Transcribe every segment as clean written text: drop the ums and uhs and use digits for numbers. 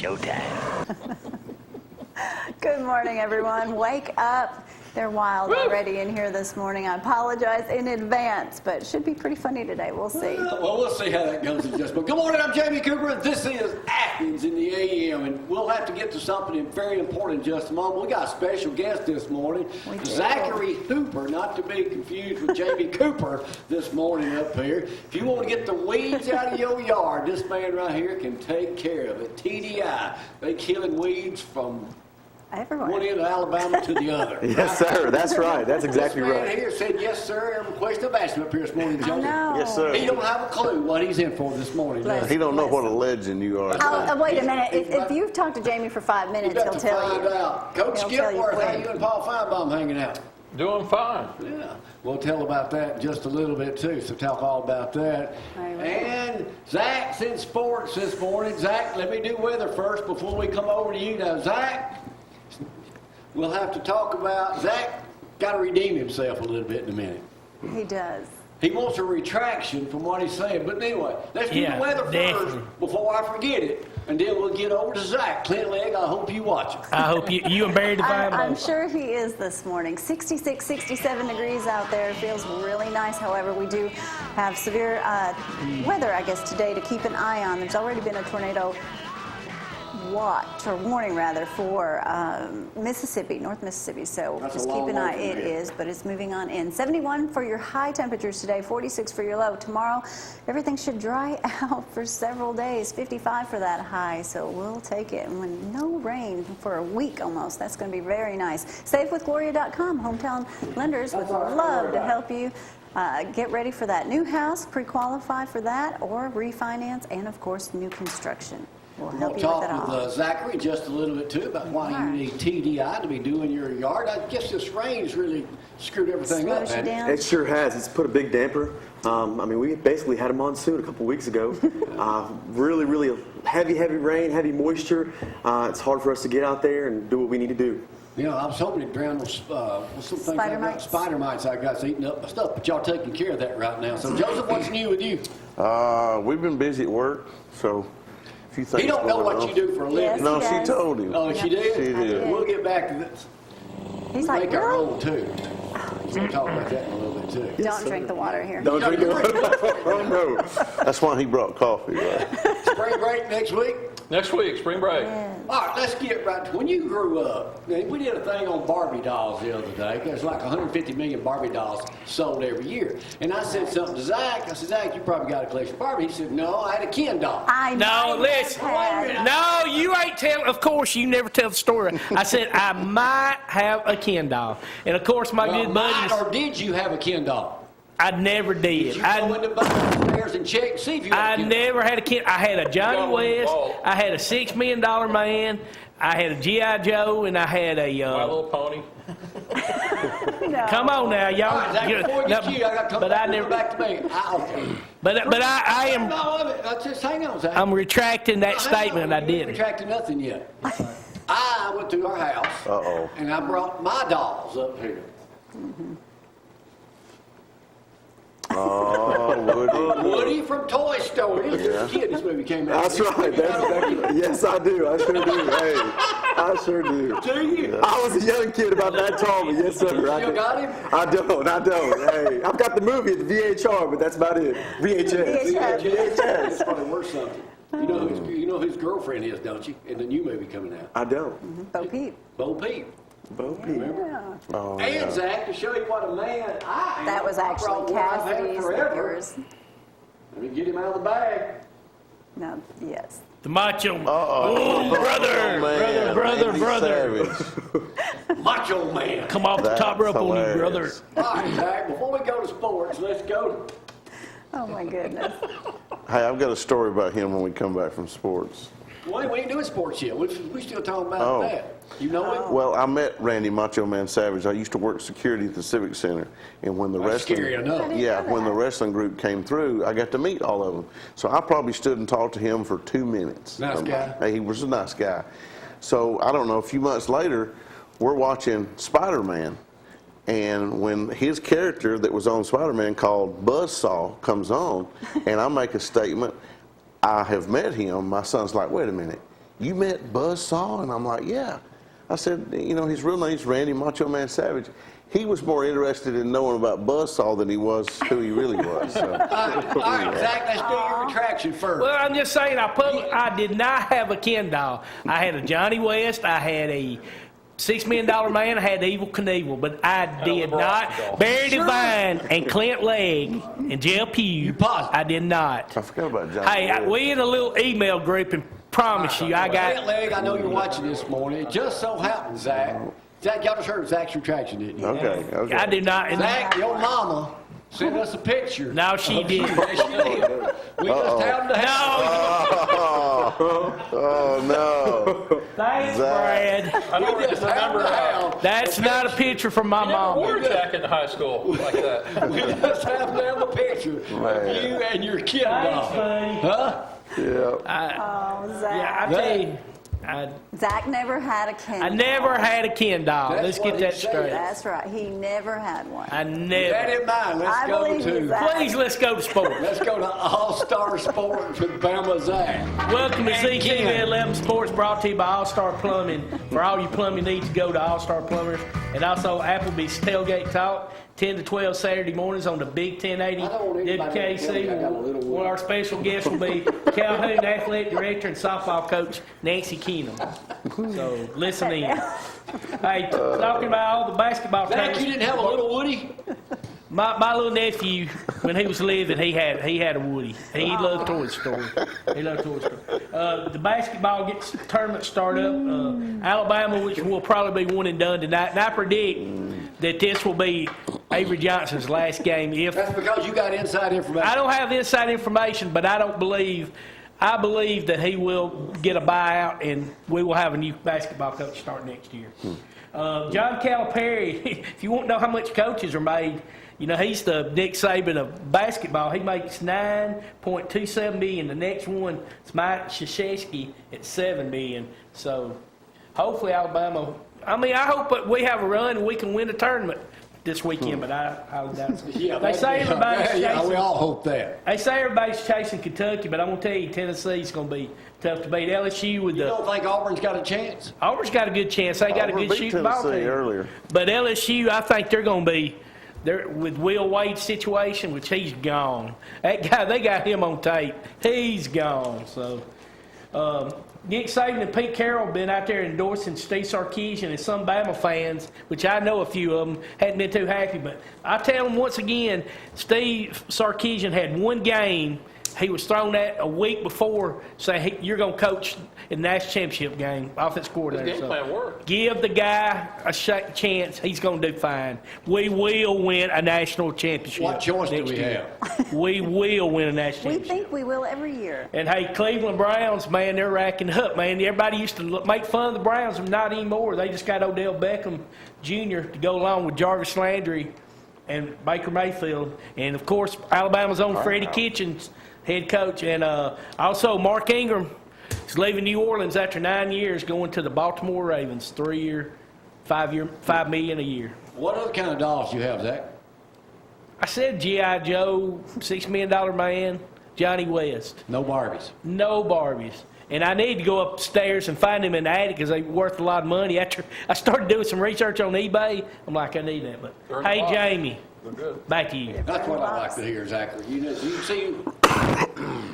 showtime. Good morning, everyone. Wake up. They're wild already in here this morning. I apologize in advance, but it should be pretty funny today. We'll see. Well, we'll see how that goes in just a moment. Good morning, I'm Jamie Cooper, and this is Athens in the AM, and we'll have to get to something very important in just a moment. We got a special guest this morning, Zachary Hooper, not to be confused with Jamie Cooper this morning up here. If you want to get the weeds out of your yard, this man right here can take care of it. TDI, they killing weeds from everywhere. One end of Alabama to the other. Yes, sir. That's right. That's exactly this man right. Here said yes, sir. Every question I've asked him up here this morning, Joseph. Yes, sir. He don't have a clue what he's in for this morning. He don't know what a legend you are. Oh, wait a minute. If you've talked to Jamie for 5 minutes, he'll tell you. Out. Coach Skipworth, how you and Paul Feinbaum hanging out? Doing fine. Yeah. We'll tell about that in just a little bit, too, so talk all about that. And Zack's in sports this morning. Zack, let me do weather first before we come over to you now. Zack, we'll have to talk about Zack. Got to redeem himself a little bit in a minute. He does. He wants a retraction from what he's saying. But anyway, let's do the weather first before I forget it. And then we'll get over to Zack. Clint Legg, I hope you watch it. I hope you and Barry Devine both. I'm sure he is this morning. 66, 67 degrees out there. It feels really nice. However, we do have severe weather, I guess, today to keep an eye on. There's already been a tornado watch, or warning rather, for Mississippi, North Mississippi. So just keep an eye. It is, but it's moving on in. 71 for your high temperatures today, 46 for your low. Tomorrow, everything should dry out for several days. 55 for that high, so we'll take it. And when no rain for a week almost, that's going to be very nice. SafeWithGloria.com, hometown lenders would love to help you get ready for that new house, pre-qualify for that, or refinance, and of course, new construction. We'll help you with it all. Talk with Zachary just a little bit, too, about why you need TDI to be doing your yard. I guess this rain's really screwed everything up, man. It sure has. It's put a big damper. I mean, we basically had a monsoon a couple weeks ago. Really, really heavy rain, heavy moisture. It's hard for us to get out there and do what we need to do. You know, I was hoping to drown those spider mites I got eating up my stuff, but y'all taking care of that right now. So, Joseph, what's new with you? We've been busy at work, so... He don't know what you do for a living. No, she told him. Oh, she did? She did. We'll get back to this. He's like, make our own, too. We'll talk about that in a little bit, too. Don't drink the water here. Don't drink the water. Oh, no. That's why he brought coffee, right? Spring break next week? Next week, spring break. Yeah. All right, let's get right to when you grew up. We did a thing on Barbie dolls the other day. There's like 150 million Barbie dolls sold every year. And I said something to Zack. I said, Zack, you probably got a collection of Barbie. He said, no, I had a Ken doll. No, listen. No, you ain't telling. Of course, you never tell the story. I said, I might have a Ken doll. And, of course, my good buddies. Or did you have a Ken doll? I never did. Did you go into upstairs and check and see if you had a Ken doll? I never had a Ken. I had a Johnny West. I had a $6 Million Man. I had a G.I. Joe, and I had a... My Little Pony. No. Come on now, y'all. All right, Zach, before you get you, I got to come back to me. But I am... No, just hang on, Zach. I'm retracting that statement I did. Retracted nothing yet. I went to our house, and I brought my dolls up here. Oh, Woody from Toy Story. He was a kid this movie came out. That's right. That's exactly right. Yes, I do. I sure do. Hey, I sure do. Do you? I was a young kid about that tall, but yes, sir. You still got him? I don't. Hey, I've got the movie at the VHR, but that's about it. VHS. That's probably worth something. You know who his girlfriend is, don't you? In the new movie coming out. I don't. Bo Peep. Bo Peep. Bo Peep. Remember? Yeah. Oh, And yeah. Zach, to show you what a man I am. That was actually Cassidy's. Let me get him out of the bag. No, yes. The macho. Brother. Macho Man. Come off the top rope on you, brother. All right, Zach, before we go to sports, let's go. Oh, my goodness. Hey, I've got a story about him when we come back from sports. Well, we ain't doing sports yet. We still talking about that. You know it? Well, I met Randy Macho Man Savage. I used to work security at the Civic Center, and when the wrestling, scary enough. when the wrestling group came through, I got to meet all of them. So I probably stood and talked to him for 2 minutes. Nice guy. He was a nice guy. So I don't know. A few months later, we're watching Spider-Man, and when his character that was on Spider-Man called Buzzsaw comes on, and I make a statement. I have met him. My son's like, wait a minute. you met Buzzsaw? And I'm like, yeah. I said, you know, his real name's Randy Macho Man Savage. He was more interested in knowing about Buzzsaw than he was who he really was. So. All right, Zach, let's do your retraction first. Well, I'm just saying, I did not have a Ken doll. I had a Johnny West. I had a $6 Million Man. I had Evil Knievel, but I did not. Barry Devine and Clint Legg and Jell Pugh. You positive? I did not. I forgot about Johnny. Hey, we in a little email group, and promise you, I got. Clint Legg, I know you're watching this morning. It just so happens, Zach. Zach, y'all just heard Zach's retraction, didn't you? Okay. I do not. Zach, your mama sent us a picture. No, she didn't. Yes, she did. We just happened to have. Oh, no. Thanks, Zach. Brad. I don't remember how. That's not a picture from my mom. Wore a jacket in high school like that. We just happened to have a picture of you and your kid Thanks, dog. buddy. Huh? Yeah. Oh, Zach. Yeah, I tell you, Zach never had a Ken I doll. never had a Ken doll. That's Let's what get he that said. straight. That's right. He never had one. I With that never. in mind, let's I go believe you, to Zach. Please, let's go to sports. let's go to All-Star Sports with Bama Zach. Welcome to And CTV Ken. 11 Sports, brought to you by All-Star Plumbing. For all your plumbing needs, go to All-Star Plumbers. And also Applebee's Tailgate Talk, 10 to 12 Saturday mornings on the Big 1080 I don't want anybody to tell me I got a little WKC. One of our special guests will be Calhoun Athletic Director and softball coach Nancy Keenum. So listen in. Hey, talking about all the basketball Zach, you teams. didn't have a little Woody? My little nephew, when he was living, he had a Woody. He loved Toy Story. He loved Toy Story. The basketball tournament start up. Alabama, which will probably be one and done tonight. And I predict that this will be Avery Johnson's last game. That's because you got inside information. I don't have inside information, but I believe that he will get a buyout, and we will have a new basketball coach start next year. John Calipari, if you want to know how much coaches are made, you know, he's the Nick Saban of basketball. He makes $9.27 million. The next one is Mike Krzyzewski at $7 million. So hopefully Alabama. I mean, I hope that we have a run and we can win the tournament this weekend. But I doubt so. Yeah, They say everybody's chasing. yeah, we all hope that. They say everybody's chasing Kentucky, but I'm gonna tell you, Tennessee's gonna be tough to beat. LSU with You the don't think Auburn's got a chance? Auburn's got a good chance. They got a Auburn good beat shooting ball Tennessee team. earlier. But LSU, I think they're going to be there with Will Wade's situation, which he's gone. That guy, they got him on tape. He's gone. So, Nick Saban and Pete Carroll been out there endorsing Steve Sarkisian, and some Bama fans, which I know a few of them, hadn't been too happy. But I tell them once again, Steve Sarkisian had one game. He was thrown at a week before, saying, hey, you're going to coach in the national championship game, offensive coordinator. His game plan worked. Give the guy a chance. He's going to do fine. We will win a national championship. What choice do next we year. have? We will win a national We championship. think we will every year. And, hey, Cleveland Browns, man, they're racking up, man. Everybody used to make fun of the Browns, but not anymore. They just got Odell Beckham Jr. to go along with Jarvis Landry and Baker Mayfield. And, of course, Alabama's own Freddie Kitchens, head coach. And also Mark Ingram is leaving New Orleans after 9 years, going to the Baltimore Ravens, 3-year, $5 million a year. What other kind of dolls do you have, Zach? I said G.I. Joe, $6 Million Man, Johnny West. No Barbies. No Barbies. And I need to go upstairs and find them in the attic because they're worth a lot of money. After I started doing some research on eBay, I'm like, I need that. But They're in the hey, box. Jamie, They're good. back to you. That's what I like to hear, Zachary. You can see,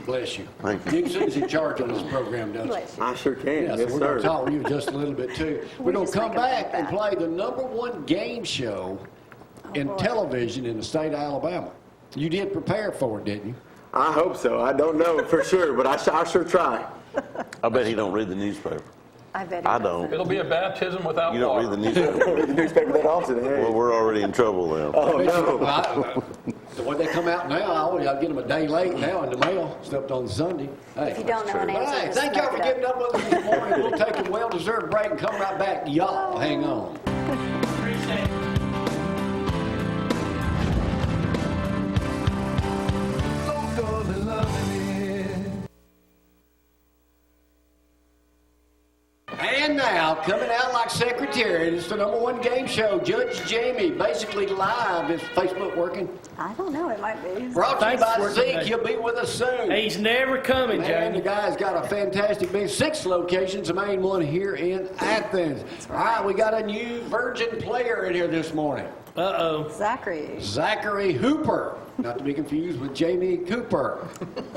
bless you. Thank you. You can see who's in charge of this program, doesn't you? Bless you. I sure can. Yeah, Yes, so we're going sir. to talk to you just a little bit, too. We're going to just come thinking back about and that. play the #1 game show in boy. television in the state of Alabama. You did prepare for it, didn't you? I hope so. I don't know for sure, but I sure try. I bet he don't read the newspaper. I bet he I doesn't. don't. It'll be a baptism without You don't water. read the newspaper. Read the newspaper that often. Hey. Well, we're already in trouble then. Oh, no. So when they come out now, I'll get them a day late now in the mail, except on Sunday. Hey, If you don't know an But answer, hey, just thank y'all make for it getting up. up with us this morning. We'll take a well-deserved break and come right back. Y'all hang on. Appreciate it. And now, coming out like Secretariat. It's the #1 game show. Judge Jamie, basically live. Is Facebook working? I don't know. It might be. Brought to you Thanks by for Zeke. today. He'll be with us soon. He's never coming, Man, the Jamie. guy's got a fantastic base. 6 locations, the main one here in Athens. All right, we got a new Virgin player in here this morning. Uh-oh. Zachary Hooper. Not to be confused with Jamie Cooper.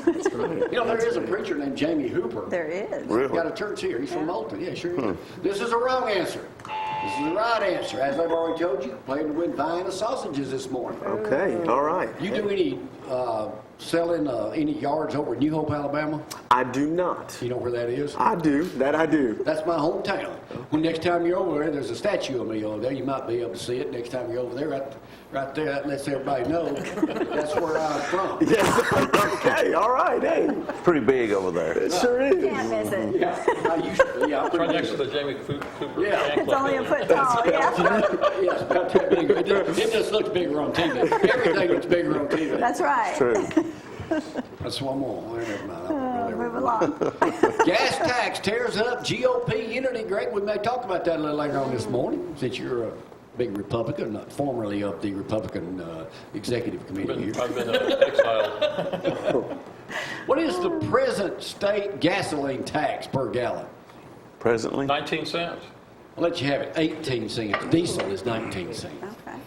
You know, there is a preacher named Jamie Hooper. There is. Really? Got a church here. He's from Moulton. Yeah, sure is. This is a wrong answer. This is the right answer. As I've already told you, playing to win Vienna sausages this morning. Okay, all right. You do any selling any yards over in New Hope, Alabama? I do not. You know where that is? I do. That I do. That's my hometown. When next time you're over there, there's a statue of me over there. You might be able to see it next time you're over there. Right there, that lets everybody know that's where I'm from. Yes. Okay, all right. Hey, It's pretty big over there. it sure is. Can't miss it. Yeah, I used to. Yeah, I'm It's right pretty next to the Jamie Cooper Yeah. fan It's club only a building. foot tall. Yeah. Yeah, it's about that big. It just looks bigger on TV. Everything looks bigger on TV. That's right. True. That's what I'm on. Well, never mind. I won't Move really- along. Gas tax tears up GOP unity. Greg, we may talk about that a little later on this morning, since you're a big Republican, not formerly of the Republican Executive Committee here. I've been exiled. What is the present state gasoline tax per gallon? Presently? 19 cents. I'll let you have it. 18 cents. Diesel is 19 cents. Okay.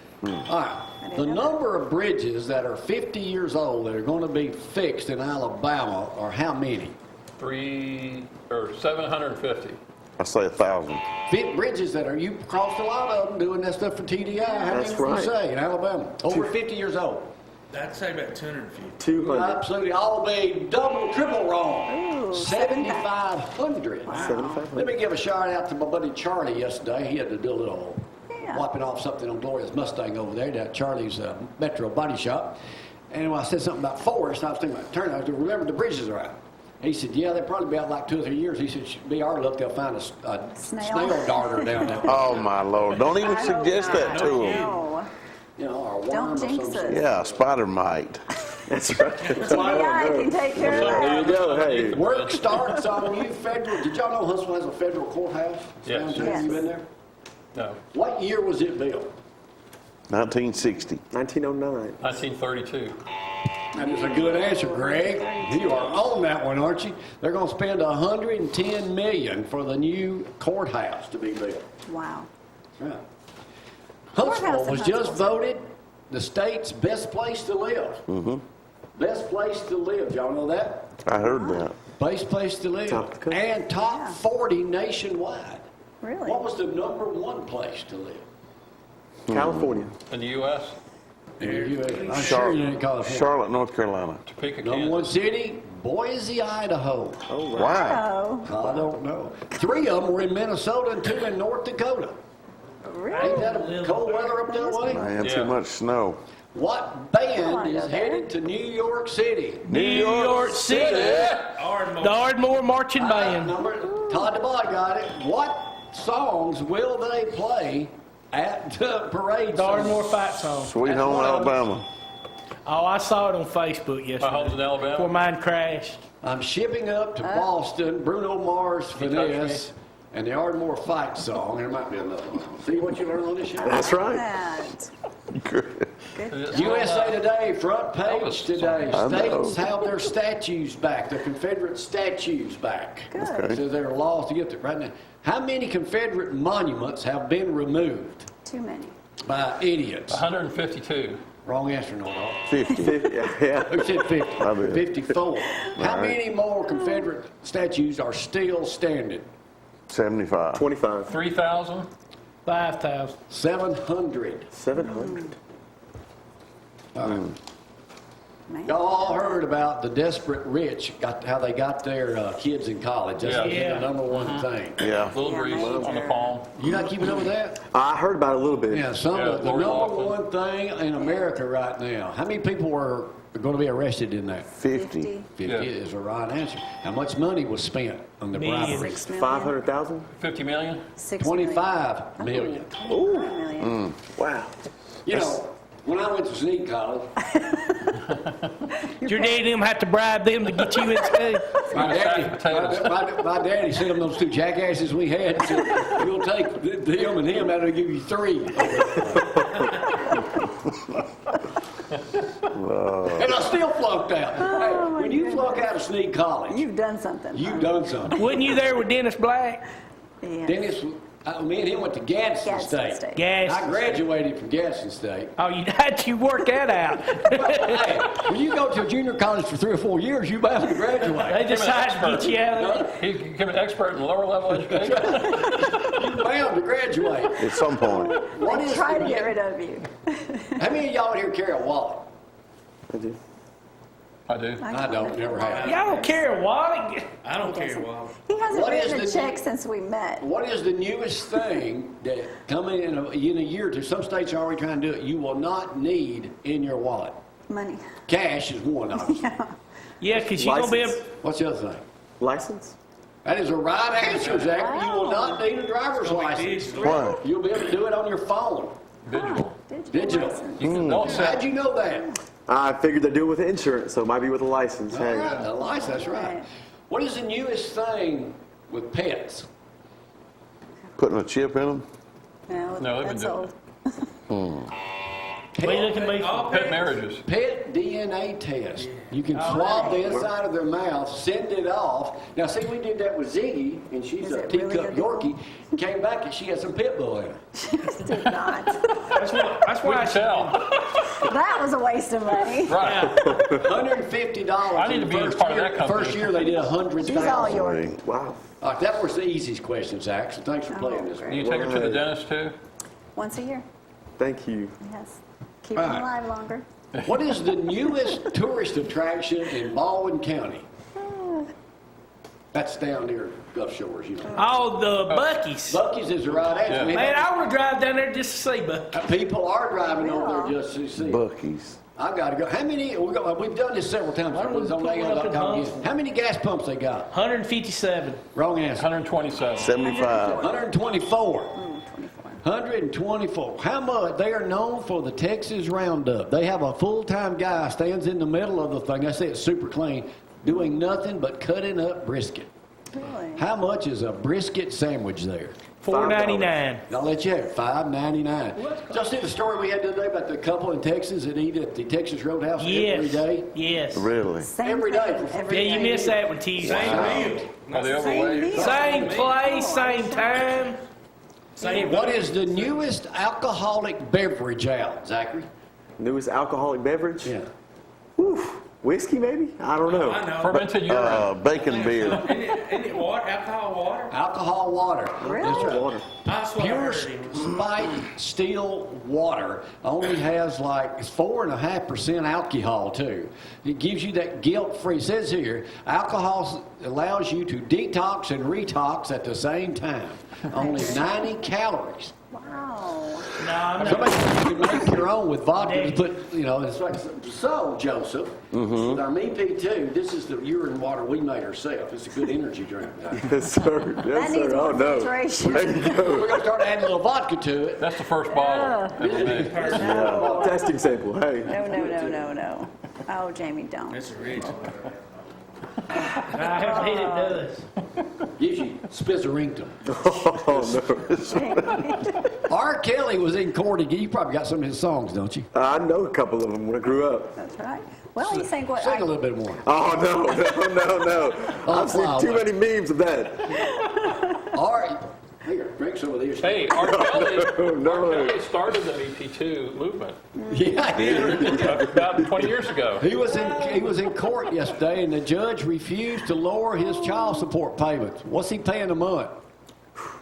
All right. The number of bridges that are 50 years old that are going to be fixed in Alabama are how many? 750. I say 1,000. Bridges that are, you crossed a lot of them doing that stuff for TDI. How many That's would you right. say in Alabama? Over 50 years old. I'd say about 250. 200. Absolutely. All be double, triple wrong. Ooh, 7,500. 7,500. Let me give a shout out to my buddy Charlie yesterday. He had to do a little Yeah. wiping off something on Gloria's Mustang over there at Charlie's Metro Body Shop. And when I said something about Forrest, I was thinking about turn. I was remember the bridges are out. He said, yeah, they'll probably be out like 2 or 3 years. He said, should be our luck, they'll find a snail darter down there. Oh, my Lord. Don't even suggest that to them. No. You know, or a worm Don't or jinx something. it. Yeah, a spider mite. That's right. TDI can take care of There you that. go. Hey. Work starts on new federal. Did y'all know Huntsville has a federal courthouse? Yes. Downtown? Yes. You been there? No, What year was it built? 1960. 1909. 1932. That is a good answer, Greg. You are on that one, aren't you? They're going to spend $110 million for the new courthouse to be built. Wow. Yeah. Courthouse Huntsville in was just Huntsville's voted the state's best place to live. Mm-hmm. Best place to live. Y'all know that? I heard that. Best place to live. Top of the country. And top Yeah. 40 nationwide. Really? What was the #1 place to live? California. In the U.S., In the U.S. I'm sure you didn't call it Charlotte, North Carolina. Topeka, #1 Kansas. city, Boise, Idaho. Oh, Wow. Oh, I don't know. 3 of them were in Minnesota and 2 in North Dakota. really? Ain't that a cold weather up that way? Man, Yeah. too much snow. What band wanna is go there. headed to New York City? New York City. The Ardmore Marching Band. Todd the Bod got it. What songs will they play at the parade? The Ardmore Fight Song. Sweet That's Home one of them. Alabama. Oh, I saw it on Facebook My home's yesterday. in Alabama. Before mine crashed. I'm shipping up to Boston, Bruno Mars, You touch Finesse, and the Ardmore Fight Song. There might be another one. See what you learned on this show? That's right. That. USA Today, front page Elvis today. song. I know. States have their statues back, their Confederate statues back. Good. So there are laws to get there right now. How many Confederate monuments have been removed Too many. by idiots? 152. Wrong answer, no dog. 50. Yeah. Who said 50? I did. 54. How All right. many more Confederate statues are still standing? 75. 25. 3,000. 5,000. 700. 700. Man. Y'all all heard about the desperate rich, how they got their kids in college. That's Yeah. the #1 thing. Yeah. Little Yeah, grease on the major. palm. You not keeping up with that? I heard about it a little bit. Yeah, Yeah, the Lori Loughlin. #1 thing in America right now. How many people were going to be arrested in that? 50. 50 Yeah. is the right answer. How much money was spent on the Millions. bribery? 6 million. 500,000? 50 million. 6 25 million. 25 million. Wow. You know, when I went to sneak college, Did your daddy and them have to bribe them to get you in school? My daddy sent them those two jackasses we had. Said, you'll take them and him, that'll give you 3. And I still flunked out. Hey, when you flunk out of Sneed College, You've done something. you've done something. Wasn't you there with Dennis Black? Yeah. Dennis, me and him went to Gadsden State. Gas. I graduated from Gadsden State. Oh, you had to work that out. Hey, when you go to a junior college for 3 or 4 years, you're bound to They graduate. decided to get you out of there. He became an expert in lower level education. You're bound to graduate. At some point. What is Try the- to get rid of you. How many of y'all in here carry a wallet? I do. I do. I don't, never have. Y'all don't care a wallet. I don't care, Wally. He hasn't What is written a the- check since we met. What is the newest thing that coming in a year or two, some states are already trying to do it, you will not need in your wallet? Money. Cash is one, obviously. Yeah, because you're going to be able... License. What's the other thing? License? That is a right answer, Zach. You will not need a driver's license. Why? You'll be able to do it on your phone. Digital. Digital. license. You can don't How'd set. you know that? I figured they do it with insurance, so it might be with a license. All Hey. right, the license, that's right. What is the newest thing with pets? Putting a chip in them? No, they've been that's doing old. Wait, look at me. Pet marriages. Pet DNA test. You can swab the inside of their mouth, send it off. Now, see, we did that with Ziggy, and she's Is a it really teacup a deal? Yorkie. Came back and she had some pit bull in her. Did not. That's We why I can tell. That was a waste of money. Right. $150. I need to be a part of that company. First year they did 100,000. She's all yours. Wow. All right, that was the easiest question, Zach. So thanks for playing this. great. Do you take her to the dentist too? Once a year. Thank you. Yes. Keep All them right. alive longer. What is the newest tourist attraction in Baldwin County? That's down near Gulf Shores, you know. Oh, the Buc-ee's. Buc-ee's is the right answer. Oh. We Man, have- I want to drive down there just to see Buc-ee's. People are driving over there just to see. Bucky's. I got to go. How many? We've done this several times. Why don't we It's on pull it up in AM.com. Huntsville? How many gas pumps they got? 157. Wrong answer. 127. 75. 124. 24. 124. How much? They are known for the Texas Roundup. They have a full-time guy stands in the middle of the thing. I say it's super clean, doing nothing but cutting up brisket. Really? How much is a brisket sandwich there? $4.99. I'll let you have it. $5.99. Did y'all see the story we had today about the couple in Texas that eat at the Texas Roadhouse every Yes. day? Yes. Really? Same Every day thing, for- every Yeah, you day. missed that one, Tuesday. Are they Same overweight? deal. Same place, same time. Same. What is the newest alcoholic beverage out, Zachary? Newest alcoholic beverage? Yeah. Oof. Whiskey, maybe? I don't know. I know. Fermented urine. Bacon beer. Isn't it water? Alcohol water? Alcohol water. Really? That's right. Water. That's what I Pure heard it was. spiked steel water only has like it's 4.5% alcohol too. It gives you that guilt-free. It says here, alcohol allows you to detox and retox at the same time. Only 90 calories. Wow. No, I'm not. Somebody you can make your own with vodka. Just put, it's like so, Joseph. With our Me P2, this is the urine water we made ourselves. It's a good energy drink. Yes, sir. That Yes, needs sir. Oh, more no. filtration. There you go. We're gonna start adding a little vodka to it. That's the first bottle ever made. No. Testing sample. Hey. No. Oh, Jamie, don't. That's original. I bet it does. Gives you spizzerinctum. Oh, no. R. Kelly was in court again. You probably got some of his songs, don't you? I know a couple of them when I grew up. That's right. Well, you think what? Sing a little bit more. Oh, no. I've seen too many memes of that. Here, drink some of these. Hey, R. Kelly, No. R. Kelly started the EP2 movement Yeah, about 20 years ago. he was in court yesterday, and the judge refused to lower his child support payments. What's he paying a month?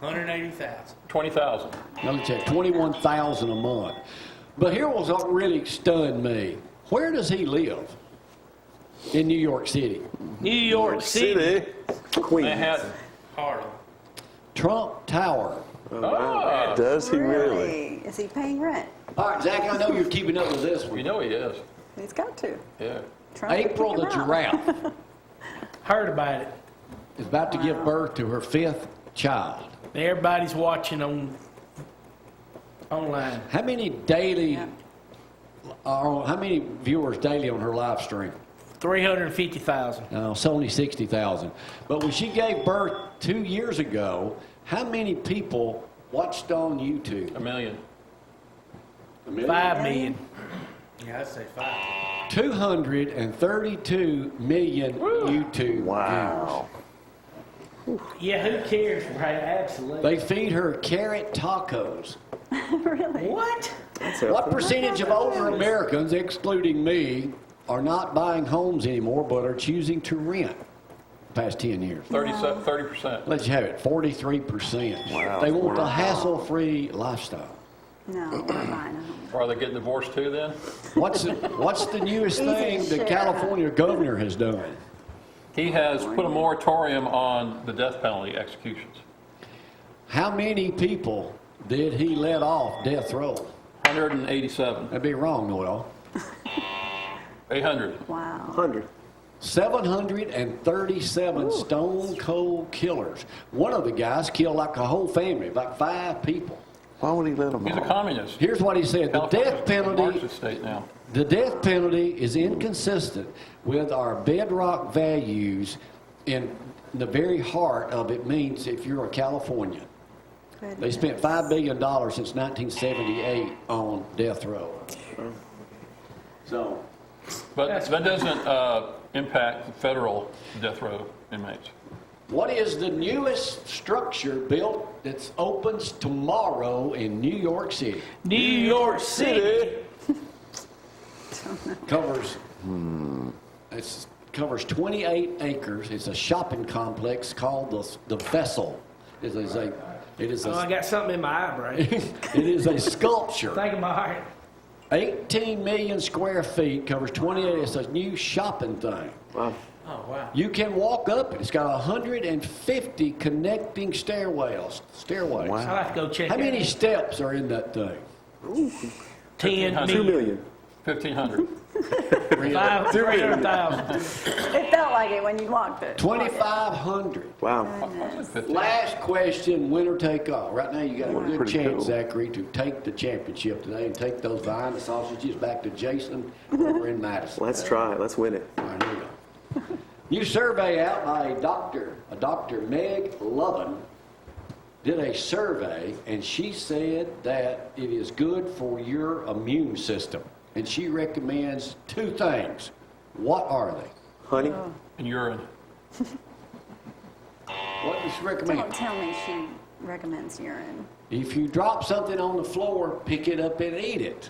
180,000. 20,000. Let me check. $21,000 a month. But here was what really stunned me. Where does he live? In New York City. New York City. Queens. Manhattan. Harlem. Trump Tower. Oh, Does he really? Is he paying rent? All right, Zach, I know you're keeping up with this you one. know he is. He's got to. Yeah. Trump would April kick the him out. giraffe Heard about it. is about to give birth to her 5th child. Everybody's watching online. How many viewers daily on her live stream? 350,000. No, it's only 60,000. But when she gave birth 2 years ago, how many people watched on YouTube? $1 million. A million? 5 million. Yeah, I'd say 5. 232 million YouTube Wow. Yeah, who cares, right? Absolutely. views. They feed her carrot tacos. Really? What? What percentage of older Americans, excluding me, are not buying homes anymore but are choosing to rent past 10 years? 30%. Let's have it, 43%. Wow. They want the Wow. hassle-free lifestyle. No, we're buying a home. Or are they getting divorced too then? What's the newest Easy to thing the share. California governor has done? He has put a moratorium on the death penalty executions. How many people did he let off death row? 187. That'd be wrong, Noel. 800. Wow. 100. 737 stone cold killers. One of the guys killed like a whole family, like 5 people. Why would he let them He's a off? communist. Here's what he said: the death California's a penalty. Marxist state now. The death penalty is inconsistent with our bedrock values, in the very heart of it means if you're a Californian. They spent $5 billion since 1978 on death row. So, But that doesn't impact the federal death row inmates. what is the newest structure built that opens tomorrow in New York City? New York City. Covers it covers 28 acres. It's a shopping complex called the Vessel. It is a Oh, I got something in my eye, Brad. it is a sculpture. Think about it. 18 million square feet, covers 28. It's a new shopping thing. Wow. Oh, wow. You can walk up it. It's got 150 connecting stairways. Wow. I'll have to go check How that many out. steps are in that thing? 10 2 2 million. million. 1,500. 300,000. It felt like it when you walked it. 2,500. Wow. Last question, winner take all. Right now, you got a good Pretty chance, cool. Zachary, to take the championship today and take those Vienna sausages back to Jason over in Madison. Let's try it. Let's win it. All right, here we go. New survey out by Dr. Meg Lovin did a survey, and she said that it is good for your immune system. And she recommends 2 things. What are they? Honey? And urine. What does she recommend? Don't tell me she recommends urine. If you drop something on the floor, pick it up and eat it.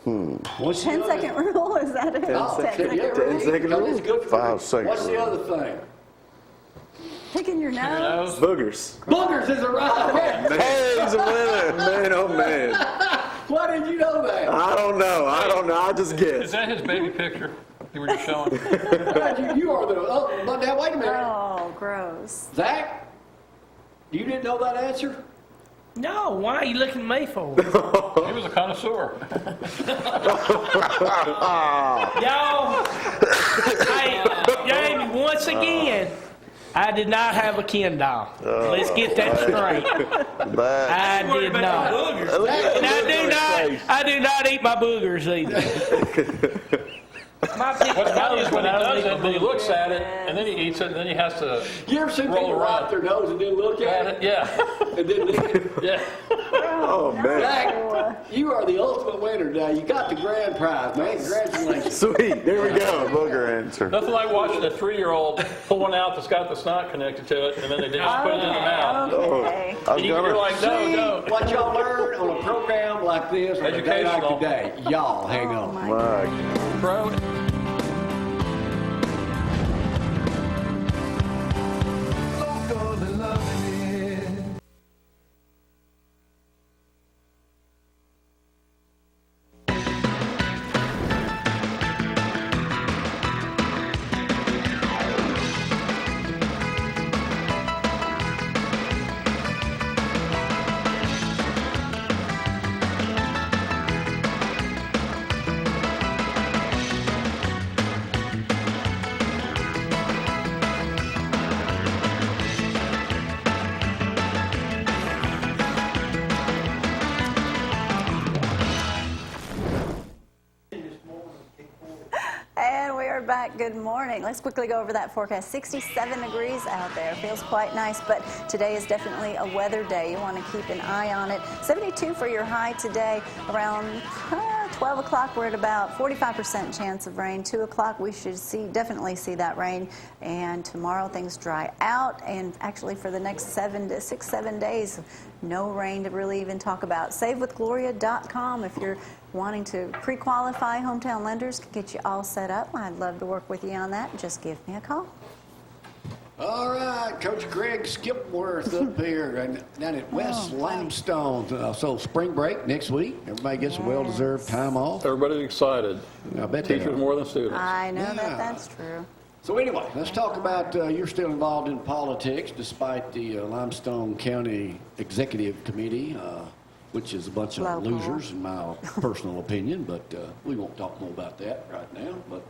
What's the 10-second other- rule, is that it? Oh, 10-second yeah, rule. really, 10-second because rule. it's good for 5 you. seconds What's the rule. other thing? Picking your Your nose. nose. Boogers. Boogers is a right answer. Hey, he's a winner. Man, oh man. Why did you know that? I don't know. I just Is guessed. that his baby picture you were just showing? You are the. Oh, but now wait a minute. Oh, gross. Zach, you didn't know that answer? No, why are you looking at me for? He was a connoisseur. Y'all, hey, Jamie, once again, I did not have a Ken doll. Let's get that straight. That, I did not. And I do not eat my boogers either. My people What's funny is when he I don't does eat it, my then he boogers. looks at it, and then he eats it, and then he has to You ever seen roll people around. wipe their nose and then look at it? Yeah, And then yeah. Oh man. Zach, you are the ultimate winner now. You got the grand prize, man. Congratulations. Sweet. There we go. booger answer. Nothing like watching a 3-year-old pull one out that's got the snot connected to it, and then they just put it in the mouth. Okay. I'm And you're like, no, See no. what y'all learn on a program like this on a day like Educational. today. Y'all hang Oh, on. my My Bro, right, good morning. Let's quickly go over that forecast. 67 degrees out there. Feels quite nice, but today is definitely a weather day. You want to keep an eye on it. 72 for your high today. Around 12 o'clock, we're at about 45% chance of rain. 2 o'clock, we should definitely see that rain. And tomorrow, things dry out. And actually, for the next 7 days, no rain to really even talk about. SaveWithGloria.com if you're wanting to pre-qualify. Hometown Lenders can get you all set up. I'd love to work with you on that. Just give me a call. All right, Coach Greg Skipworth up here and down at West Limestone. So spring break next week. Everybody gets a well-deserved time off. Everybody's excited. I bet they Teachers are. more than students. I know Yeah. that's true. So anyway, let's talk about you're still involved in politics despite the Limestone County Executive Committee, which is a bunch of Local. losers in my personal opinion, but we won't talk more about that right now. But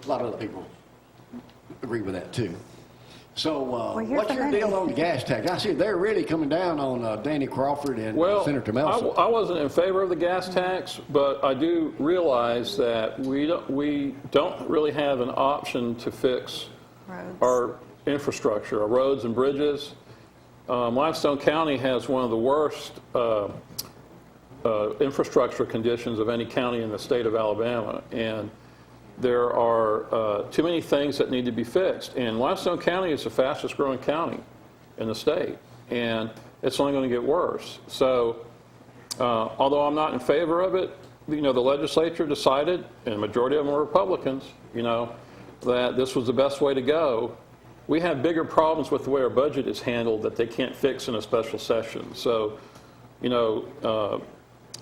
a lot of other people agree with that too. So here what's for your Monday. deal on the gas tax? I see they're really coming down on Danny Crawford and Well, Senator Melson. I wasn't in favor of the gas tax, but I do realize that we don't really have an option to fix Roads. our infrastructure, our roads and bridges. Limestone County has one of the worst infrastructure conditions of any county in the state of Alabama, and there are too many things that need to be fixed. And Limestone County is the fastest growing county in the state, and it's only going to get worse. So although I'm not in favor of it, the legislature decided, and the majority of them were Republicans, that this was the best way to go. We have bigger problems with the way our budget is handled that they can't fix in a special session. So,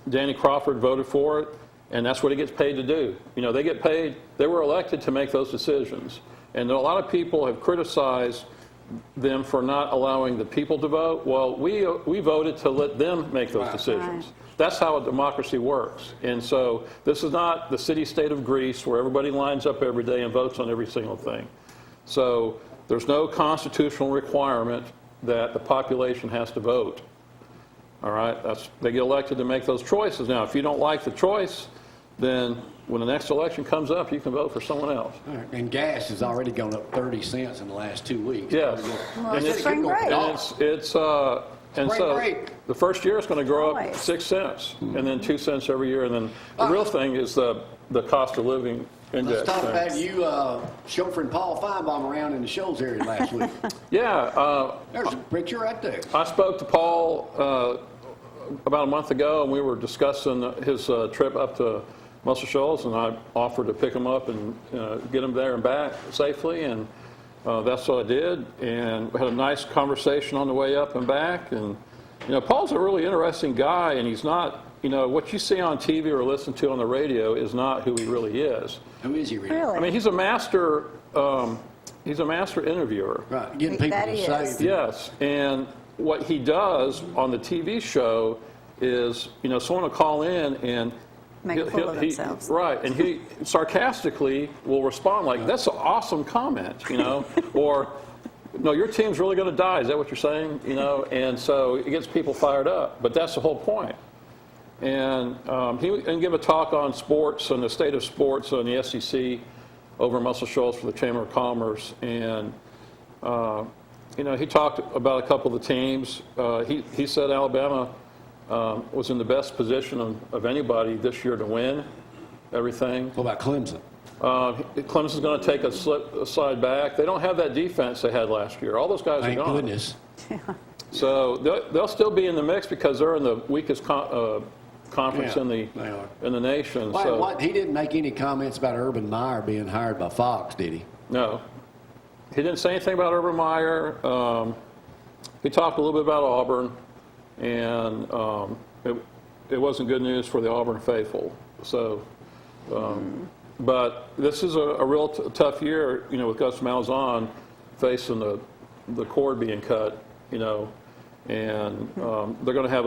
Danny Crawford voted for it, and that's what he gets paid to do. They get paid, they were elected to make those decisions. And a lot of people have criticized them for not allowing the people to vote. Well, we voted to let them make those decisions. Right. That's how a democracy works. And so this is not the city-state of Greece where everybody lines up every day and votes on every single thing. So there's no constitutional requirement that the population has to vote. All right, they get elected to make those choices. Now, if you don't like the choice, then when the next election comes up, you can vote for someone else. All right. And gas has already gone up 30 cents in the last 2 weeks. Yes. Well, And it's spring break. And Spring so break. the first year is going to grow up Always. 6 cents, and then 2 cents every year, and then the real thing is the cost of living index. Let's talk thing. about you chauffeuring Paul Feinbaum around in the Shoals area last week. Yeah, There's a picture right there. I spoke to Paul about a month ago, and we were discussing his trip up to Muscle Shoals, and I offered to pick him up and get him there and back safely, and that's what I did. And we had a nice conversation on the way up and back. And Paul's a really interesting guy, and he's not. What you see on TV or listen to on the radio is not who he really is. Who is he really? Really? I mean, he's a master. He's a master interviewer. Right, getting people That to he say is. Yes, and what he does on the TV show is, someone will call in and Make a fool of themselves. right, and he sarcastically will respond like, "That's an awesome comment," or, "No, your team's really going to die. Is that what you're saying?" And so it gets people fired up. But that's the whole point. And he can give a talk on sports and the state of sports on the SEC over in Muscle Shoals for the Chamber of Commerce, and he talked about a couple of the teams. He said Alabama was in the best position of anybody this year to win everything. What about Clemson? Clemson's going to take a slide back. They don't have that defense they had last year. All those guys Thank are gone. goodness. So they'll still be in the mix because they're in the weakest conference Yeah, in they are. the nation. Why, So he didn't make any comments about Urban Meyer being hired by Fox, did he? no, he didn't say anything about Urban Meyer. He talked a little bit about Auburn, and it wasn't good news for the Auburn faithful. So, but this is a real tough year, with Gus Malzahn facing the cord being cut, and they're going to have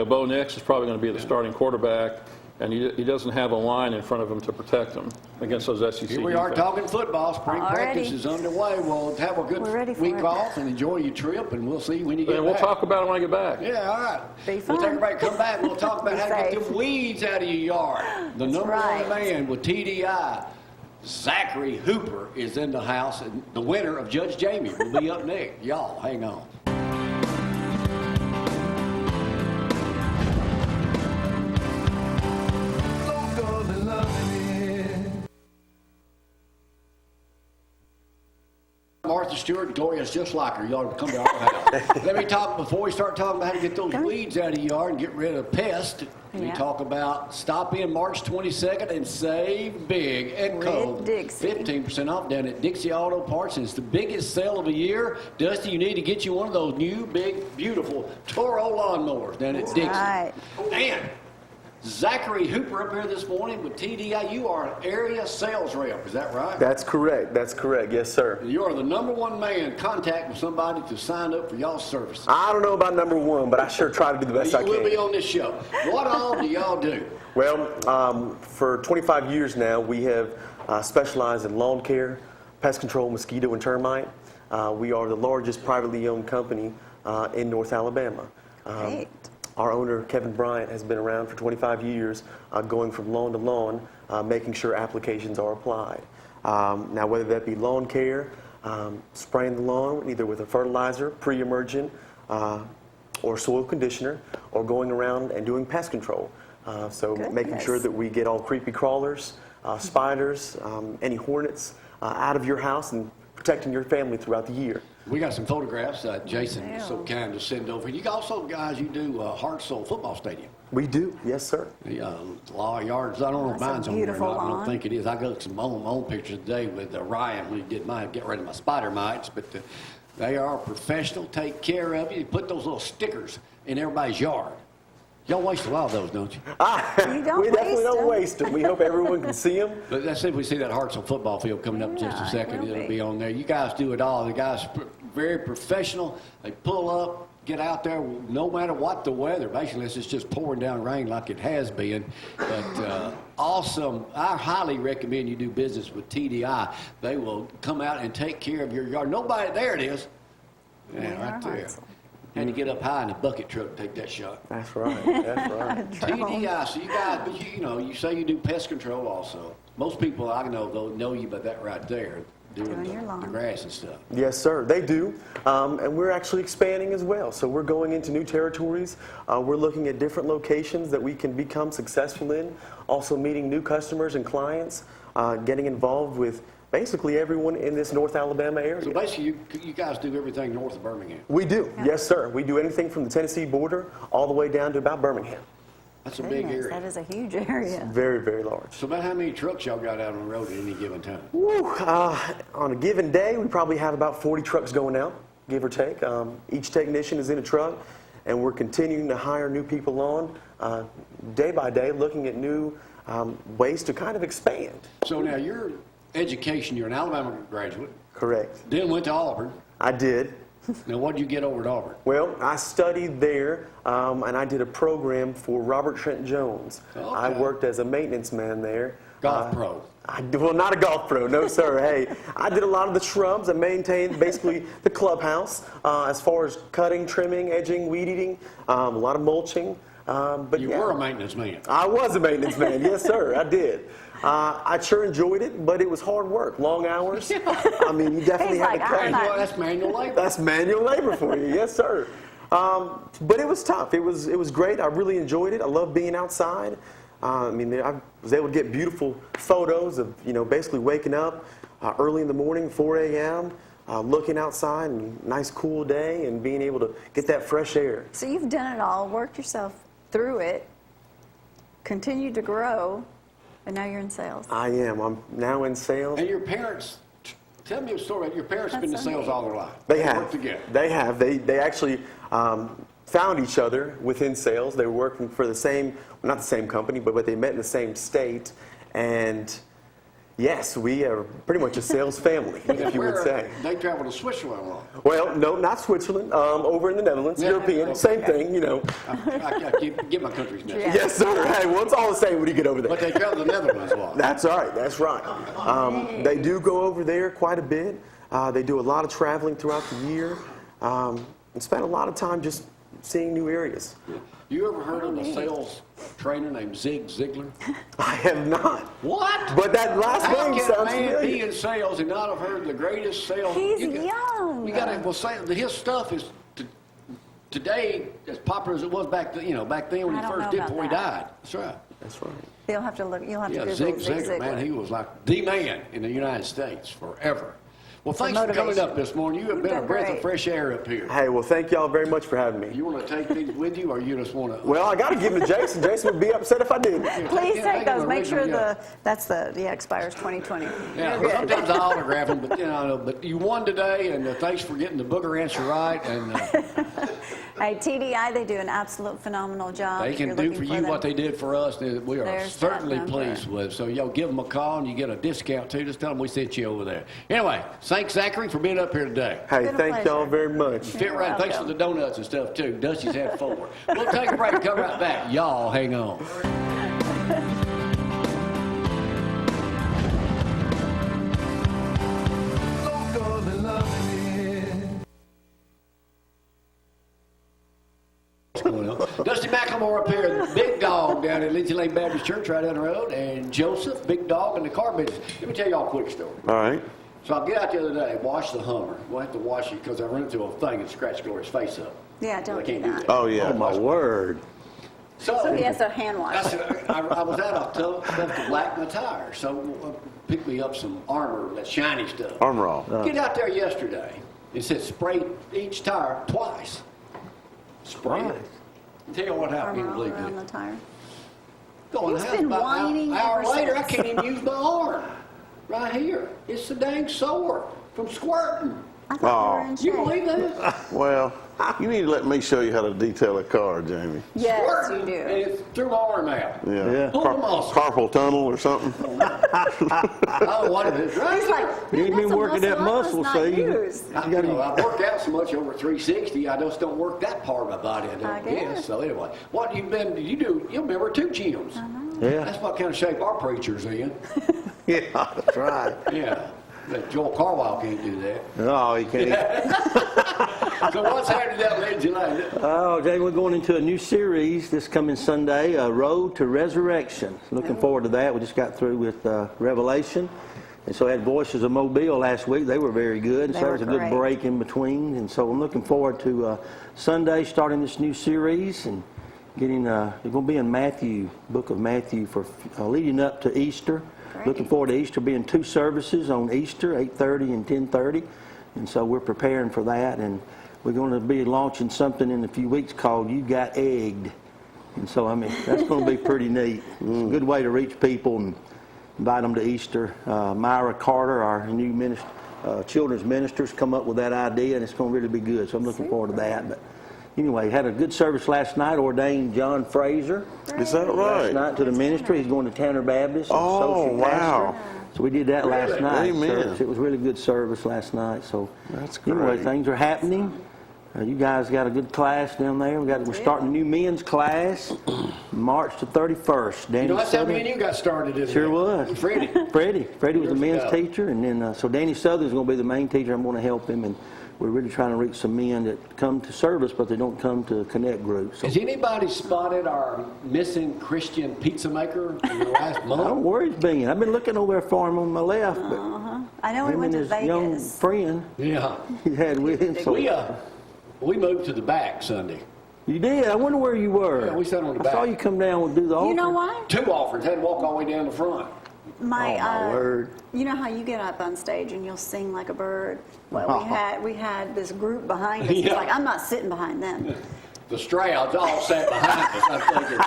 Bo Nix is probably going to be the starting quarterback, and he doesn't have a line in front of him to protect him against those SEC Here we are defense. talking football. Spring Already. practice is underway. We'll have a We're ready good for week it. off and enjoy your trip, and we'll see when you get And we'll back. talk about it when I get back. Yeah, all right. Be We'll fun. take a break, come back, we'll talk about Be how to get safe. them weeds out of your yard. The number right. one man with TDI. Zachary Hooper is in the house, and the winner of Judge Jamie will be up next. Y'all, hang on. Martha Stewart, Gloria's just like her. Y'all come to our house. Let me talk, before we start talking about how to get those weeds out of your yard and get rid of pests, we talk about stop in March 22nd and save big and cold. 15% off down at Dixie Auto Parts. And it's the biggest sale of the year. Dusty, you need to get you one of those new, big, beautiful Toro lawnmowers down at Dixie. Right. And Zachary Hooper up here this morning with TDI. You are an area sales rep, is that right? That's correct. That's correct. Yes, sir. You are the #1 man in contact with somebody to sign up for y'all's service. I don't know about #1, but I sure try to do the best I You will be can. on this show. What all do y'all do? Well, for 25 years now, we have specialized in lawn care, pest control, mosquito, and termite. We are the largest privately owned company in North Alabama. Great. Our owner, Kevin Bryant, has been around for 25 years, going from lawn to lawn, making sure applications are applied. Now, whether that be lawn care, spraying the lawn either with a fertilizer, pre-emergent, or soil conditioner, or going around and doing pest control. So making sure that we get all creepy crawlers, spiders, any hornets out of your house and protecting your family throughout the year. We got some photographs Jason is so kind to send over. You also, guys, you do Heart Soul Football Stadium. We do, yes, sir. The law yards, I don't know if That's a mine's on there or beautiful not. I don't lawn. think it is. I got some own pictures today with Ryan when he did mine, get rid of my spider mites. But they are professional, take care of you. They put those little stickers in everybody's yard. Y'all waste a lot of those, don't you? You don't We definitely waste don't them. waste them. We hope everyone can see them. But let's see if we see that Hartsville football field coming up in just a Yeah, it second. will It'll be. be on there. You guys do it all. The guys are very professional. They pull up, get out there, no matter what the weather. Basically, it's just pouring down rain like it has been. But awesome. I highly recommend you do business with TDI. They will come out and take care of your yard. Nobody, there it is. Yeah, right there. Hartsville. Had to get up high in the bucket truck to take that shot. That's right. That's right. TDI, so you guys, but you say you do pest control also. Most people I know you by that right there, doing Doing your the lawn. grass and stuff. Yes, sir, they do. And we're actually expanding as well. So we're going into new territories. We're looking at different locations that we can become successful in. Also meeting new customers and clients, getting involved with basically everyone in this North Alabama area. So basically, you guys do everything north of Birmingham. We do, yes, sir. We do anything from the Tennessee border all the way down to about Birmingham. That's a big Goodness, area. that is a huge area. Very, very large. So about how many trucks y'all got out on the road at any given time? Woo, on a given day, we probably have about 40 trucks going out, give or take. Each technician is in a truck, and we're continuing to hire new people on day by day, looking at new ways to kind of expand. So now your education, you're an Alabama graduate, Correct. then went to Auburn. I did. Now what did you get over at Auburn? Well, I studied there, and I did a program for Robert Trent Jones. Okay. I worked as a maintenance man there. Golf pro. Well, not a golf pro, no sir. Hey, I did a lot of the shrubs. I maintained basically the clubhouse as far as cutting, trimming, edging, weed eating, a lot of mulching. But You yeah, were a maintenance man. I was a maintenance man, yes sir, I did. I sure enjoyed it, but it was hard work, long hours. I mean, you definitely He's had to like, cut. I'm Well, that's manual labor. That's manual labor for you, yes, sir. But it was tough. It was great. I really enjoyed it. I love being outside. I mean, I was able to get beautiful photos of basically waking up early in the morning, 4 a.m., looking outside, and nice cool day, and being able to get that fresh air. So you've done it all, worked yourself through it, continued to grow, and now you're in sales. I am. I'm now in sales. And your parents, tell me a story about your parents have been in That's so sales neat. all their life. They have. Worked together. They have. They actually found each other within sales. They were working for the same, not the same company, but they met in the same state. And yes, we are pretty much a sales family, if you would say. They traveled to Switzerland a lot. Well, no, not Switzerland. Over in the Netherlands, Yeah. European, same thing, I get my country's name. Yeah. Yes, sir. Hey, well, it's all the same when you get over there. But they traveled to the Netherlands a lot. That's right. That's right. They do go over there quite a bit. They do a lot of traveling throughout the year and spend a lot of time just seeing new areas. You ever heard of a sales trainer named Zig Ziglar? I have not. What? But that last How name can a sounds man familiar. be in sales and not have heard the greatest sales? He's you young. You got to well say his stuff is today as popular as it was back then. Back then when I he don't first know did about before he that. died. That's right. That's right. You'll have to look. You'll have to Yeah, Google Zig Zig Ziglar, man, he was like the man in the United States forever. Well, thanks for coming motivation. up this morning. You have You've been a done breath great. of fresh air up here. Hey, well, thank y'all very much for having me. You want to take these with you, or you just want to? Well, I got to give them to Jason. Jason would be upset if I didn't. Please Yeah, take those. them Make sure original, expires 2020. Yeah, You're good. sometimes I autograph them, but you won today, and thanks for getting the booger answer right, and Hey, TDI, they do an absolute phenomenal job. they if can you're do looking for you them. what they did for us. That we are Their certainly staff pleased member. with. So, give them a call, and you get a discount too. Just tell them we sent you over there. Anyway, thanks, Zachary, for being up here today. Hey, Been a thank y'all pleasure. very much. Fit You're right. Thanks for the welcome. donuts and stuff too. Dusty's had 4. We'll take a break and come right back. Y'all hang on. What's going on? Dusty McLemore up here, the big dog down at Lindsay Lane Baptist Church right down the road, and Joseph, big dog in the car business. Let me tell y'all a quick story. All right. So I get out the other day, wash the Hummer. We'll have to wash it because I run into a thing and scratched Glory's face up. Yeah, don't I do can't do that. that. Oh, yeah. Oh, my word. So he has to hand wash. I was out of stuff to black my tires, so picked me up some armor, that shiny stuff. Armor all. Get out there yesterday. It said spray each tire twice. Spray it. Tell you what happened. You Armor can all believe around it. the tire. Go in the He's house been about whining an hour ever later. I since. can't even use my arm. Right here. It's so dang sore from squirting. I thought you were in You shape. believe that? Well, you need to let me show you how to detail a car, Jamie. Yes, Squirting. you do. And it threw my arm out. Yeah. Pull the muscle. Carpal tunnel or something. Oh, what is it? Right He's here. like, You ain't "Man, been that's a working that I must muscle, not so you- use." I worked out so much over 360, I just don't work that part of my body. I I don't guess. guess. So anyway, what you do? You remember 2 gyms. Yeah. That's what kind of shape our preacher's in. Yeah, that's right. Yeah. But Joel Carwile can't do that. Oh, you can't. So what's happening down Lindsay Lane? Oh, Jay, we're going into a new series this coming Sunday, Road to Resurrection. Looking forward to that. We just got through with Revelation. And so I had Voices of Mobile last week. They were very good. And They so were there's a good great. break in between. And so I'm looking forward to Sunday starting this new series and getting, we're going to be in Matthew, book of Matthew for leading up to Easter. Great. Looking forward to Easter, being 2 services on Easter, 8:30 and 10:30. And so we're preparing for that. And we're going to be launching something in a few weeks called You Got Egged. And so, I mean, that's going to be pretty neat. It's a good way to reach people and invite them to Easter. Myra Carter, our new children's ministers, come up with that idea, and it's going to really be good. So I'm looking forward to that. But anyway, had a good service last night. Ordained John Fraser Is that last right? night to the ministry. He's going to Tanner Baptist. as Oh, associate wow. pastor. So we did that last night. Amen. So it was really good service last night. So That's anyway, great. things are happening. You guys got a good class down there. We're starting a new men's class March the 31st. Danny You know, that's how Southern- me and you got started, isn't Sure it? was. Freddie. Freddie was the Years men's ago. teacher, and then so Danny Southern's going to be the main teacher. I'm going to help him, and we're really trying to reach some men that come to service, but they don't come to connect groups. So Has anybody spotted our missing Christian pizza maker in the last I don't know month? where he's been. I've been looking over there for him on my left, but I know he him went and to his young Vegas. friend Yeah. he had with him. So We moved to the back Sunday. you did. I wonder where you were. Yeah, we sat on the I saw back. you come down and do the altar. You know why? 2 offerings. Had to walk all the way down the front. My, Oh, my word. You know how you get up on stage and you'll sing like a bird? Well, we had this group behind us. It's Yeah. like, I'm not sitting behind them. The Strouds all sat behind us. I'm thinking,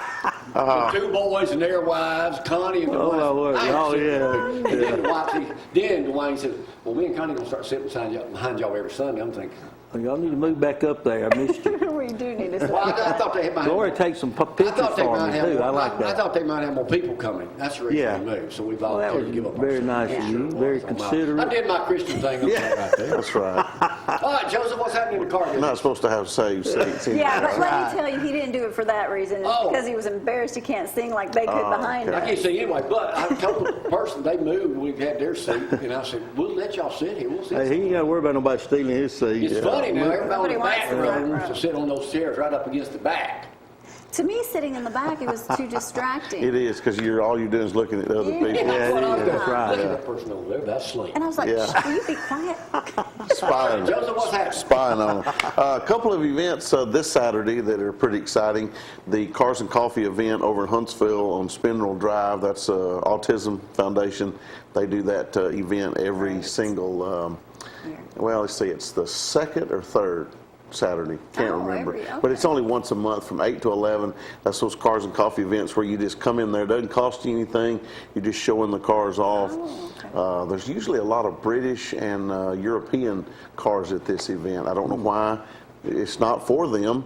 the 2 boys and their wives, Connie and the Oh, wife. my word. I ain't Oh, sitting yeah. there. And then Dwayne said, well, me and Connie going to start sitting behind y'all every Sunday. I'm thinking, Well, y'all need to move back up there. I missed you. We do need to sit. well, I thought they might. Lori takes some I pictures thought they for might me, have too. more, I like that. I thought they might have more people coming. That's the reason Yeah. we moved. So we Well, that volunteered was to give up. very our nice seat. of you. Sure Very was. considerate. I did my Christian thing up there right there. That's right. All right, Joseph, what's happening in the car? You're not supposed to have saved seats. Yeah, but let me tell you, he didn't do it for that reason. It's Oh. because he was embarrassed he can't sing like they could behind I us. can't see anyway, but I told the person they moved, we had their seat, and I said, we'll let y'all sit here. We'll sit. Hey, he ain't got to worry about nobody stealing his seat. It's funny now, everybody Nobody in the wants back the row front wants row. to sit on those chairs right up against the back. To me, sitting in the back, it was too distracting. It is, because all you're doing is looking at other people. Yeah. That's what I was Yeah, doing. that's right. Look at that person over there, that's sleep. And I was like, Yeah. will you be quiet? Spying. Joseph, what's happening? Spying on them. A couple of events this Saturday that are pretty exciting. The Cars and Coffee event over in Huntsville on Spindle Drive. That's Autism Foundation. They do that event every single, well, let's see, it's the second or third Saturday. Can't Oh, remember. okay. But it's only once a month from 8 to 11. That's those Cars and Coffee events where you just come in there. It doesn't cost you anything. You're just showing the cars off. Oh, okay. There's usually a lot of British and European cars at this event. I don't know why. It's not for them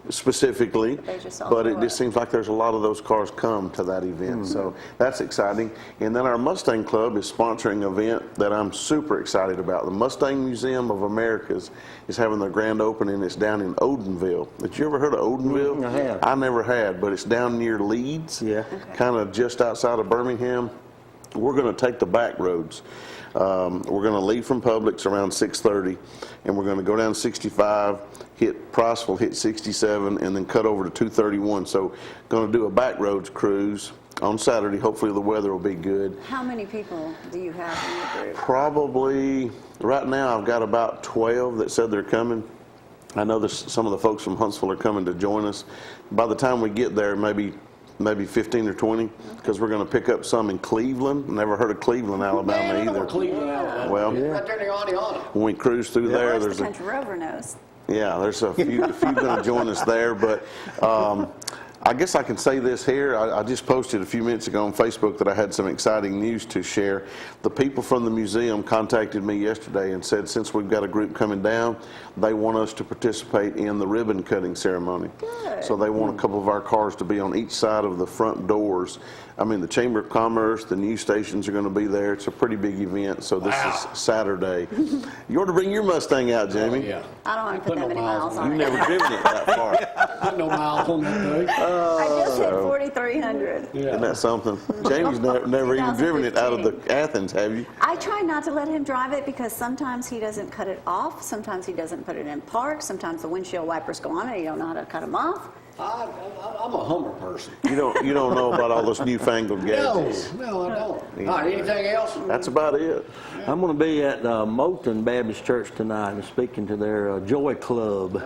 specifically, They just all but show it just up. seems like there's a lot of those cars come to that event. So that's exciting. And then our Mustang Club is sponsoring an event that I'm super excited about. The Mustang Museum of Americas is having their grand opening. It's down in Odenville. Did you ever heard of Odenville? I have. I never had, but it's down near Leeds, Yeah. kind of just outside of Birmingham. We're going to take the back roads. We're going to leave from Publix around 6:30, and we're going to go down 65, hit Priceville, hit 67, and then cut over to 231. So going to do a back roads cruise on Saturday. Hopefully the weather will be good. How many people do you have in your group? Probably, right now I've got about 12 that said they're coming. I know there's some of the folks from Huntsville are coming to join us. By the time we get there, maybe 15 or 20, because we're going to pick up some in Cleveland. Never heard of Cleveland, Alabama Man, I know either. where Cleveland, Alabama. Well, Right there in the Audiana. when we cruise through there, Of course, there's the a, country rover knows. yeah, there's a few going to join us there. But I guess I can say this here. I just posted a few minutes ago on Facebook that I had some exciting news to share. The people from the museum contacted me yesterday and said since we've got a group coming down, they want us to participate in the ribbon cutting ceremony. Good. So they want a couple of our cars to be on each side of the front doors. I mean, the Chamber of Commerce, the news stations are going to be there. It's a pretty big event, so this is Saturday. You ought to bring your Mustang out, Jamie. Yeah. I don't want to put that many miles on You've it. never driven it that far. Put no miles on that thing. I just hit 4,300. Isn't that something? Jamie's never even driven it out of the Athens, have you? I try not to let him drive it because sometimes he doesn't cut it off. Sometimes he doesn't put it in park. Sometimes the windshield wipers go on and you don't know how to cut them off. I'm a Hummer person. You don't know about all those newfangled gadgets. No, I don't. All right, anything else? That's about it. I'm going to be at Moulton Baptist Church tonight and speaking to their Joy Club.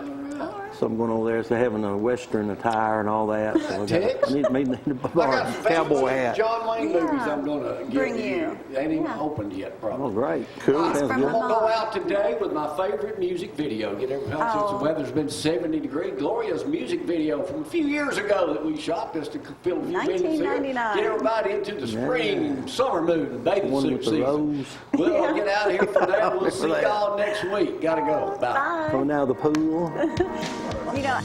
So I'm going over there. So having a Western attire and all that. So Tex? need I got a some cowboy famous hat. John Wayne Yeah. movies I'm going to Bring give you. They ain't even Yeah. opened yet, probably. Oh, great. Cool. It's Sounds from good. I'm going to go out today with my favorite music video. Get everybody, since Oh. the weather's been 70 degrees. Gloria's music video from a few years ago that we shot just to fill a few minutes here. 1999. Get everybody into the spring and summer mood and bathing One suit with the season. rose. Well, I'll get out of here for now. We'll see y'all next week. Gotta go. Bye. Bye. Coming out of the pool. You know,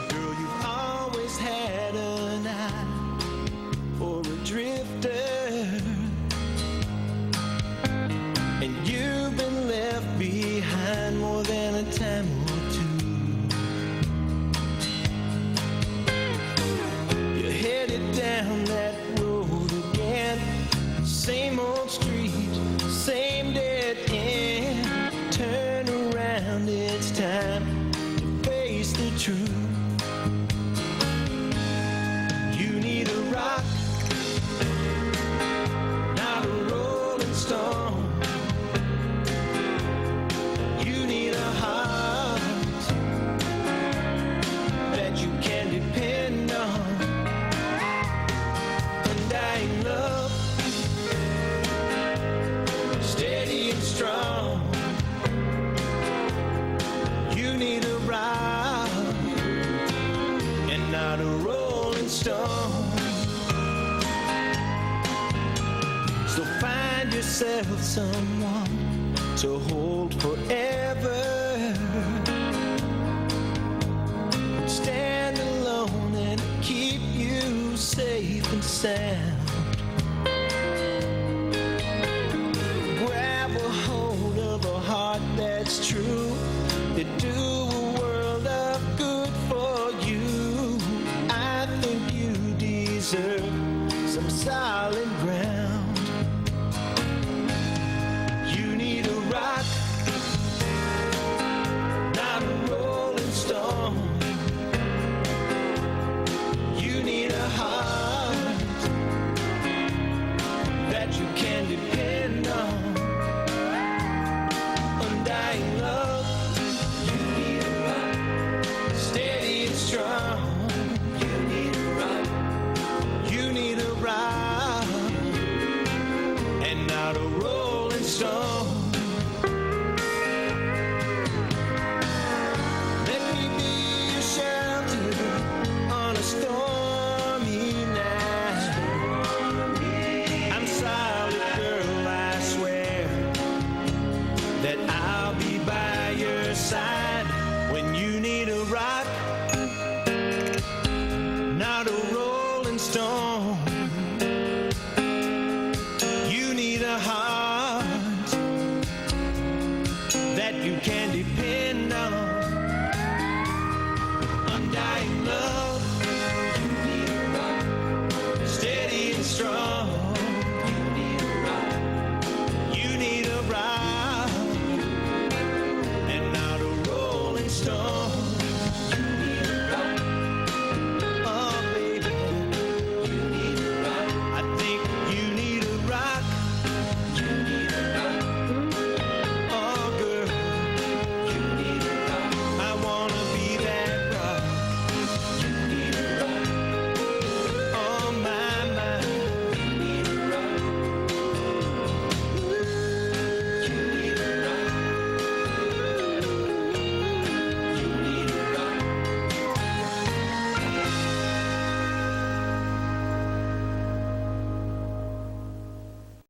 Girl, you've always had an eye for a drifter, and you've been left behind more than a time or two. You're headed down that road again, same old street, same dead end. Turn around, it's time to face the truth. You need a rock, not a rolling stone. You need a heart that you can depend on. Undying love, steady and strong. You need a rock and not a rolling stone. So find yourself someone to hold forever. that do a world of good for you. I think you deserve some solid ground. You need a rock, not a rolling stone. You need a heart that you can depend on. Undying love, you need a rock, steady and strong. You need a rock, you need a rock, and not a rolling stone. Let me be your shelter on a stormy night. I'm solid, girl, I swear that I'll be by your side when you need a rock, not a rolling stone. You need a heart that you can depend on.